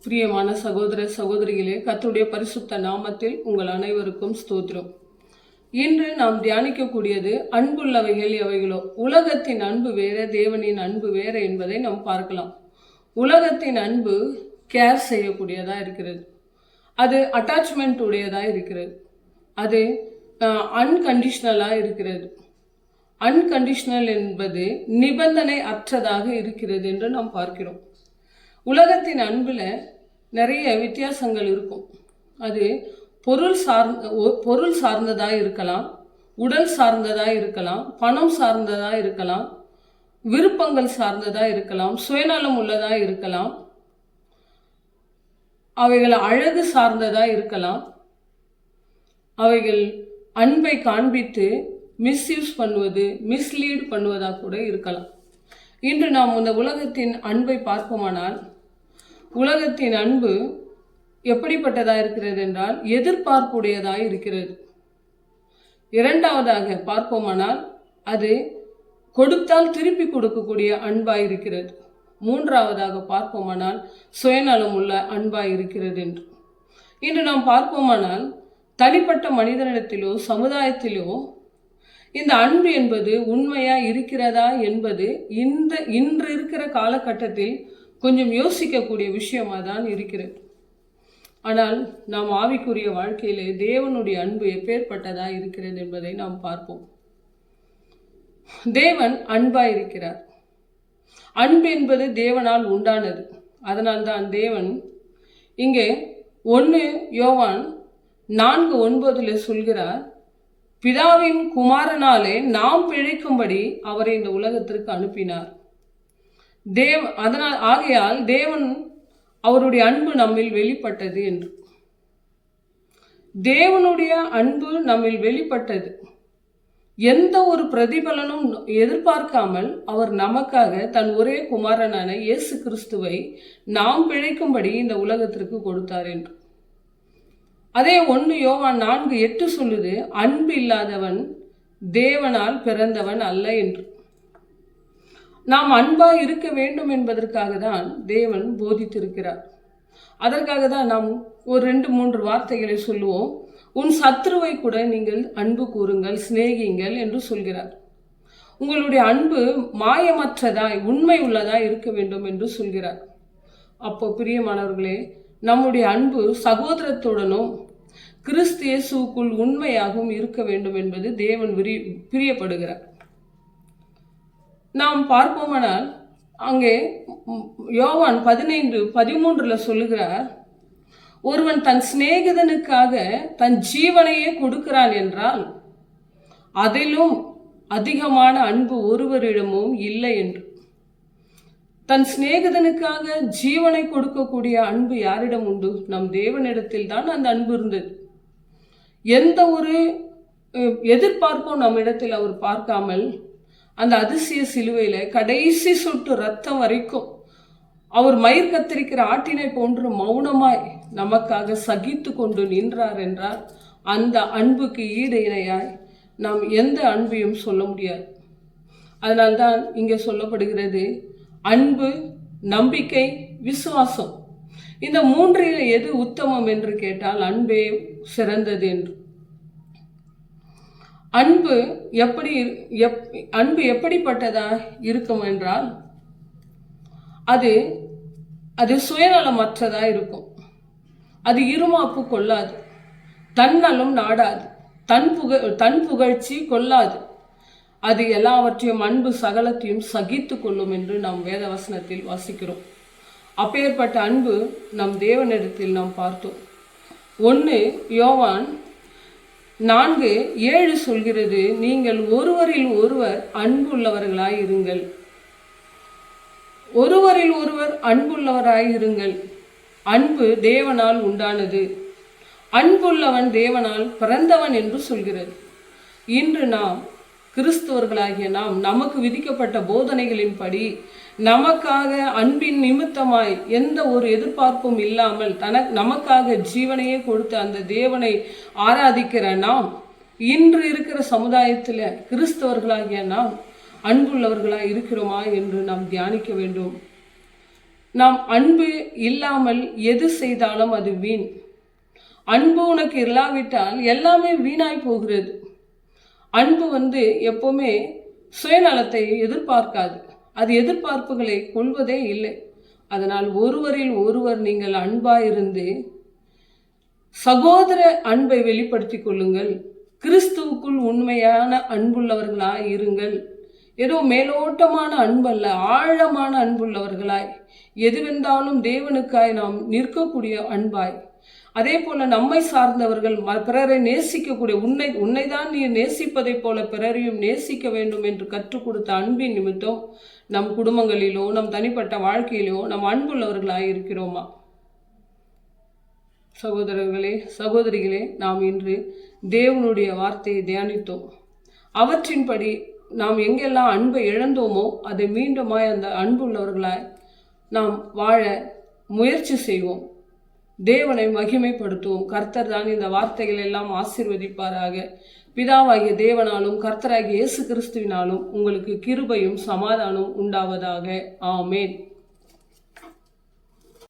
பிரியமான சகோதர சகோதரிகளே, கர்த்தருடைய பரிசுத்த நாமத்தில் உங்கள் அனைவருக்கும் ஸ்தோத்திரம். இன்று நாம் தியானிக்கக்கூடியது அன்புள்ளவைகள் எவைகளோ. உலகத்தின் அன்பு வேற, தேவனின் அன்பு வேற என்பதை நாம் பார்க்கலாம். உலகத்தின் அன்பு கேர் செய்யக்கூடியதா இருக்கிறது, அது அட்டாச்மெண்ட் உடையதா இருக்கிறது, அது அன்கண்டிஷனலா இருக்கிறது. அன்கண்டிஷனல் என்பது நிபந்தனை அற்றதாக இருக்கிறது என்று நாம் பார்க்கிறோம். உலகத்தின் அன்புல நிறைய வித்தியாசங்கள் இருக்கும். அது பொருள் சார்ந்ததாக இருக்கலாம், உடல் சார்ந்ததாக இருக்கலாம், பணம் சார்ந்ததாக இருக்கலாம், விருப்பங்கள் சார்ந்ததாக இருக்கலாம், சுயநலம் உள்ளதாக இருக்கலாம், அவைகள் அழகு சார்ந்ததாக இருக்கலாம், அவைகள் அன்பை காண்பித்து மிஸ்யூஸ் பண்ணுவது, மிஸ்லீட் பண்ணுவதாக கூட இருக்கலாம். இன்று நாம் இந்த உலகத்தின் அன்பை பார்ப்போமானால், உலகத்தின் அன்பு எப்படிப்பட்டதாக இருக்கிறது என்றால் எதிர்பார்ப்புடையதாக இருக்கிறது. இரண்டாவதாக பார்ப்போமானால் அது கொடுத்தால் திருப்பி கொடுக்கக்கூடிய அன்பாய் இருக்கிறது. மூன்றாவதாக பார்ப்போமானால் சுயநலம் உள்ள அன்பாய் இருக்கிறது என்று. இன்று நாம் பார்ப்போமானால் தனிப்பட்ட மனிதனிடத்திலோ சமுதாயத்திலோ இந்த அன்பு என்பது உண்மையா இருக்கிறதா என்பது இன்று இருக்கிற காலகட்டத்தில் கொஞ்சம் யோசிக்கக்கூடிய விஷயமா தான் இருக்கிறது. ஆனால் நாம் ஆவிக்குரிய வாழ்க்கையிலே தேவனுடைய அன்பு எப்பேற்பட்டதா இருக்கிறது என்பதை நாம் பார்ப்போம். தேவன் அன்பா இருக்கிறார். அன்பு என்பது தேவனால் உண்டானது. அதனால்தான் தேவன் இங்கே 1 யோவான் 4:9 சொல்கிறார், பிதாவின் குமாரனாலே நாம் பிழைக்கும்படி அவரை இந்த உலகத்திற்கு அனுப்பினார். ஆகையால் தேவன் அவருடைய அன்பு நம்மில் வெளிப்பட்டது என்று. தேவனுடைய அன்பு நம்மில் வெளிப்பட்டது. எந்த ஒரு பிரதிபலனும் எதிர்பார்க்காமல் அவர் நமக்காக தன் ஒரே குமாரனான இயேசு கிறிஸ்துவை நாம் பிழைக்கும்படி இந்த உலகத்திற்கு கொடுத்தார் என்று. அதே 1 யோவான் 4:8 சொல்லுது, அன்பு இல்லாதவன் தேவனால் பிறந்தவன் அல்ல என்று. நாம் அன்பாய் இருக்க வேண்டும் என்பதற்காக தான் தேவன் போதித்திருக்கிறார். அதற்காக தான் நாம் ஒரு 2-3 வார்த்தைகளை சொல்லுவோம். உன் சத்ருவை கூட நீங்கள் அன்பு கூறுங்கள், சிநேகிங்கள் என்று சொல்கிறார். உங்களுடைய அன்பு மாயமற்றதாய் உண்மை உள்ளதாய் இருக்க வேண்டும் என்று சொல்கிறார். அப்போ பிரியமானவர்களே, நம்முடைய அன்பு சகோதரத்துடனும் கிறிஸ்து இயேசுவுக்குள் உண்மையாகவும் இருக்க வேண்டும் என்பது தேவன் பிரியப்படுகிறார். நாம் பார்ப்போமானால் அங்கே யோவான் 15:13 சொல்லுகிறார், ஒருவன் தன் சிநேகிதனுக்காக தன் ஜீவனையே கொடுக்கிறான் என்றால் அதிலும் அதிகமான அன்பு ஒருவரிடமும் இல்லை என்று. தன் சிநேகிதனுக்காக ஜீவனை கொடுக்கக்கூடிய அன்பு யாரிடம் உண்டு? நம் தேவனிடத்தில் தான் அந்த அன்பு இருந்தது. எந்த ஒரு எதிர்பார்ப்பும் நம்மிடத்தில் அவர் பார்க்காமல் அந்த அதிசய சிலுவையில கடைசி சொட்டு ரத்தம் வரைக்கும் அவர் மயிர் கத்திரிக்கிற ஆட்டினை போன்று மௌனமாய் நமக்காக சகித்து கொண்டு நின்றார் என்றால் அந்த அன்புக்கு ஈடு இணையாய் நாம் எந்த அன்பையும் சொல்ல முடியாது. அதனால்தான் இங்கே சொல்லப்படுகிறது, அன்பு, நம்பிக்கை, விசுவாசம். இந்த 3 எது உத்தமம் என்று கேட்டால் அன்பே சிறந்தது என்று. அன்பு எப்படிப்பட்டதா இருக்கும் என்றால் அது சுயநலமற்றதா இருக்கும். அது இருமாப்பு கொள்ளாது, தன்னலம் நாடாது, தன் புகழ்ச்சி கொள்ளாது. அது எல்லாவற்றையும் அன்பு சகலத்தையும் சகித்து கொள்ளும் என்று நாம் வேத வசனத்தில் வாசிக்கிறோம். அப்பேற்பட்ட அன்பு நம் தேவனிடத்தில் நாம் பார்த்தோம். 1 யோவான் 4:7 சொல்கிறது, நீங்கள் ஒருவரில் ஒருவர் அன்புள்ளவர்களாய் இருங்கள். ஒருவரில் ஒருவர் அன்புள்ளவராய் இருங்கள். அன்பு தேவனால் உண்டானது. அன்புள்ளவன் தேவனால் பிறந்தவன் என்று சொல்கிறது. இன்று நாம் கிறிஸ்தவர்களாகிய நாம் நமக்கு விதிக்கப்பட்ட போதனைகளின்படி நமக்காக அன்பின் நிமித்தமாய் எந்த ஒரு எதிர்பார்ப்பும் இல்லாமல் நமக்காக ஜீவனையே கொடுத்த அந்த தேவனை ஆராதிக்கிற நாம் இன்று இருக்கிற சமுதாயத்தில் கிறிஸ்தவர்களாகிய நாம் அன்புள்ளவர்களாய் இருக்கிறோமா என்று நாம் தியானிக்க வேண்டும். நாம் அன்பு இல்லாமல் எது செய்தாலும் அது வீண். அன்பு உனக்கு இல்லாவிட்டால் எல்லாமே வீணாய் போகிறது. அன்பு எப்பவுமே சுயநலத்தை எதிர்பார்க்காது. அது எதிர்பார்ப்புகளை கொள்வதே இல்லை. அதனால் ஒருவரில் ஒருவர் நீங்கள் அன்பாயிருந்து சகோதர அன்பை வெளிப்படுத்திக் கொள்ளுங்கள். கிறிஸ்துவுக்குள் உண்மையான அன்புள்ளவர்களாய் இருங்கள். ஏதோ மேலோட்டமான அன்பல்ல, ஆழமான அன்புள்ளவர்களாய், எதுவென்றாலும் தேவனுக்காய் நாம் நிற்கக்கூடிய அன்பாய், அதே போல நம்மை சார்ந்தவர்கள் பிறரை நேசிக்கக்கூடிய உன்னைதான் நீ நேசிப்பதை போல பிறரையும் நேசிக்க வேண்டும் என்று கற்றுக் கொடுத்த அன்பின் நிமித்தம் நம் குடும்பங்களிலோ நம் தனிப்பட்ட வாழ்க்கையிலோ நம் அன்புள்ளவர்களாய் இருக்கிறோமா? சகோதரர்களே, சகோதரிகளே, நாம் இன்று தேவனுடைய வார்த்தையை தியானித்தோம். அவற்றின்படி நாம் எங்கெல்லாம் அன்பை இழந்தோமோ அதை மீண்டுமாய் அந்த அன்புள்ளவர்களாய் நாம் வாழ முயற்சி செய்வோம். தேவனை மகிமைப்படுத்துவோம். கர்த்தர் தான் இந்த வார்த்தைகள் எல்லாம் ஆசீர்வதிப்பாராக. பிதாவாகிய தேவனாலும் கர்த்தராகிய இயேசு கிறிஸ்துவினாலும் உங்களுக்கு கிருபையும் சமாதானம் உண்டாவதாக. ஆமேன்.